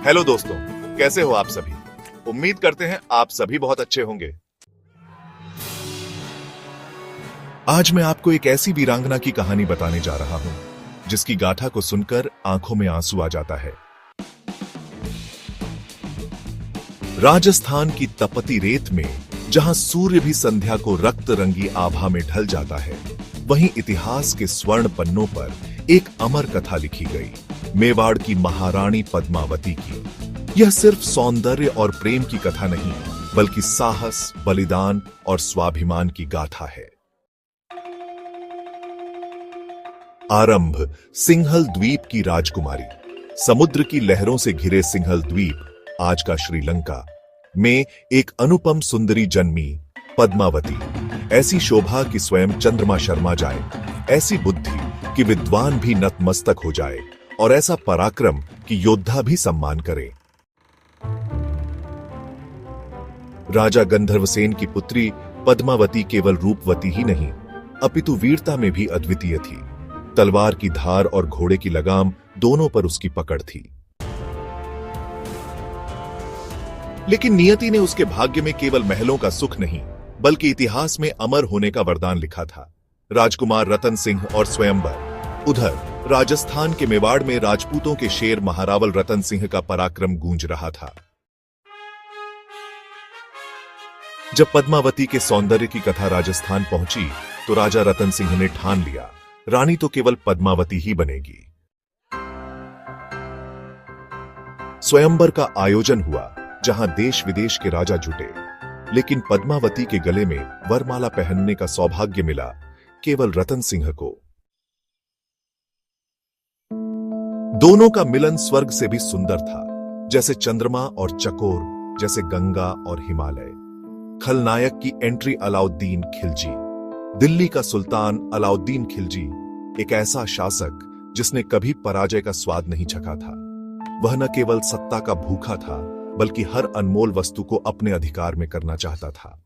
Hello दोस्तों, कैसे हो आप सभी। उम्मीद करते हैं आप सभी बहुत अच्छे होंगे। आज मैं आपको एक ऐसी वीरांगना की कहानी बताने जा रहा हूं जिसकी गाथा को सुनकर आंखों में आंसू आ जाता है। राजस्थान की तपती रेत में जहां सूर्य भी संध्या को रक्त रंगी आभा में ढल जाता है, वहीं इतिहास के स्वर्ण पन्नों पर एक अमर कथा लिखी गई, मेवाड़ की महारानी पद्मावती की। यह सिर्फ सौंदर्य और प्रेम की कथा नहीं, बल्कि साहस, बलिदान और स्वाभिमान की गाथा है। आरंभ सिंहल द्वीप की राजकुमारी। समुद्र की लहरों से घिरे सिंहल द्वीप, आज का श्रीलंका, में एक अनुपम सुंदरी जन्मी, पद्मावती। ऐसी शोभा कि स्वयं चंद्रमा शर्मा जाए, ऐसी बुद्धि कि विद्वान भी नतमस्तक हो जाए, और ऐसा पराक्रम कि योद्धा भी सम्मान करे। राजा गंधर्वसेन की पुत्री पद्मावती केवल रूपवती ही नहीं, अपितु वीरता में भी अद्वितीय थी। तलवार की धार और घोड़े की लगाम दोनों पर उसकी पकड़ थी। लेकिन नियति ने उसके भाग्य में केवल महलों का सुख नहीं, बल्कि इतिहास में अमर होने का वरदान लिखा था। राजकुमार रतन सिंह और स्वयंवर। उधर राजस्थान के मेवाड़ में राजपूतों के शेर महारावल रतन सिंह का पराक्रम गूंज रहा था। जब पद्मावती के सौंदर्य की कथा राजस्थान पहुंची, तो राजा रतन सिंह ने ठान लिया, रानी तो केवल पद्मावती ही बनेगी। स्वयंवर का आयोजन हुआ, जहां देश विदेश के राजा जुटे, लेकिन पद्मावती के गले में वरमाला पहनने का सौभाग्य मिला केवल रतन सिंह को। दोनों का मिलन स्वर्ग से भी सुंदर था, जैसे चंद्रमा और चकोर, जैसे गंगा और हिमालय। खलनायक की एंट्री अलाउद्दीन खिलजी, दिल्ली का सुल्तान अलाउद्दीन खिलजी, एक ऐसा शासक जिसने कभी पराजय का स्वाद नहीं चखा था। वह न केवल सत्ता का भूखा था, बल्कि हर अनमोल वस्तु को अपने अधिकार में करना चाहता था।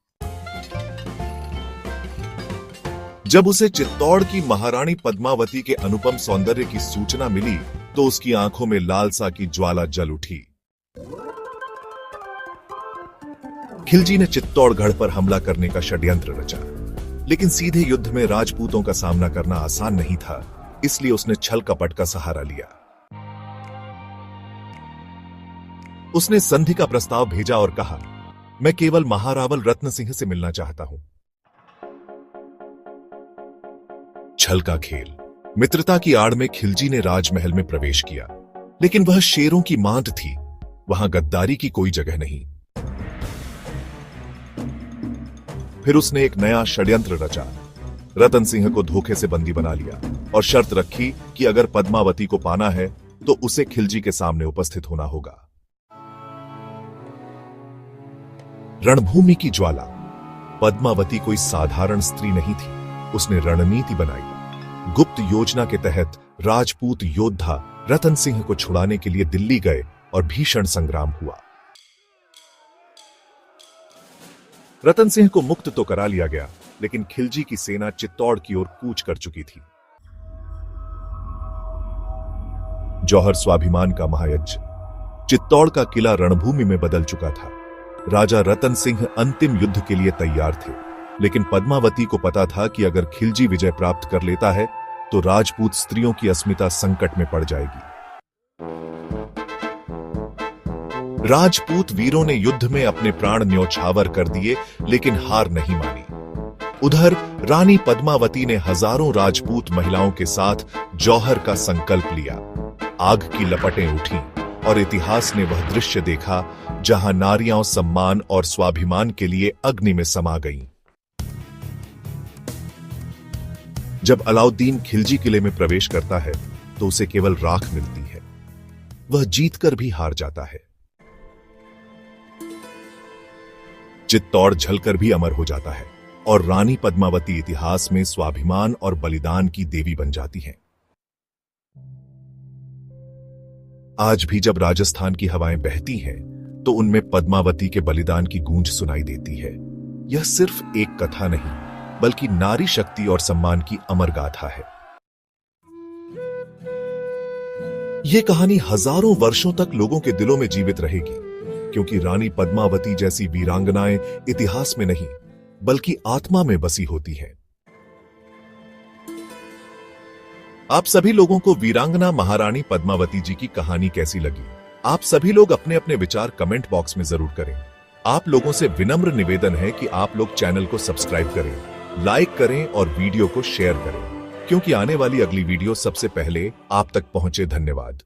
जब उसे चित्तौड़ की महारानी पद्मावती के अनुपम सौंदर्य की सूचना मिली, तो उसकी आंखों में लालसा की ज्वाला जल उठी। खिलजी ने चित्तौड़गढ़ पर हमला करने का षड्यंत्र रचा, लेकिन सीधे युद्ध में राजपूतों का सामना करना आसान नहीं था, इसलिए उसने छल कपट का सहारा लिया। उसने संधि का प्रस्ताव भेजा और कहा, मैं केवल महारावल रत्न सिंह से मिलना चाहता हूं। छल का खेल। मित्रता की आड़ में खिलजी ने राजमहल में प्रवेश किया, लेकिन वह शेरों की मांद थी, वहां गद्दारी की कोई जगह नहीं। फिर उसने एक नया षड्यंत्र रचा, रतन सिंह को धोखे से बंदी बना लिया और शर्त रखी कि अगर पद्मावती को पाना है तो उसे खिलजी के सामने उपस्थित होना होगा। रणभूमि की ज्वाला। पद्मावती कोई साधारण स्त्री नहीं थी, उसने रणनीति बनाई। गुप्त योजना के तहत राजपूत योद्धा रतन सिंह को छुड़ाने के लिए दिल्ली गए और भीषण संग्राम हुआ। रतन सिंह को मुक्त तो करा लिया गया, लेकिन खिलजी की सेना चित्तौड़ की ओर कूच कर चुकी थी। जौहर स्वाभिमान का महायज्ञ। चित्तौड़ का किला रणभूमि में बदल चुका था। राजा रतन सिंह अंतिम युद्ध के लिए तैयार थे, लेकिन पद्मावती को पता था कि अगर खिलजी विजय प्राप्त कर लेता है तो राजपूत स्त्रियों की अस्मिता संकट में पड़ जाएगी। राजपूत वीरों ने युद्ध में अपने प्राण न्योछावर कर दिए, लेकिन हार नहीं मानी। उधर रानी पद्मावती ने हजारों राजपूत महिलाओं के साथ जौहर का संकल्प लिया। आग की लपटें उठी और इतिहास ने वह दृश्य देखा जहां नारियां सम्मान और स्वाभिमान के लिए अग्नि में समा गईं। जब अलाउद्दीन खिलजी किले में प्रवेश करता है तो उसे केवल राख मिलती है, वह जीतकर भी हार जाता है। चित्तौड़ जलकर भी अमर हो जाता है और रानी पद्मावती इतिहास में स्वाभिमान और बलिदान की देवी बन जाती हैं। आज भी जब राजस्थान की हवाएं बहती हैं, तो उनमें पद्मावती के बलिदान की गूंज सुनाई देती है। यह सिर्फ एक कथा नहीं, बल्कि नारी शक्ति और सम्मान की अमर गाथा है। ये कहानी हजारों वर्षों तक लोगों के दिलों में जीवित रहेगी, क्योंकि रानी पद्मावती जैसी वीरांगनाएं इतिहास में नहीं बल्कि आत्मा में बसी होती हैं। आप सभी लोगों को वीरांगना महारानी पद्मावती जी की कहानी कैसी लगी? आप सभी लोग अपने अपने विचार कमेंट बॉक्स में जरूर करें। आप लोगों से विनम्र निवेदन है कि आप लोग चैनल को सब्सक्राइब करें, लाइक करें और वीडियो को शेयर करें, क्योंकि आने वाली अगली वीडियो सबसे पहले आप तक पहुंचे। धन्यवाद।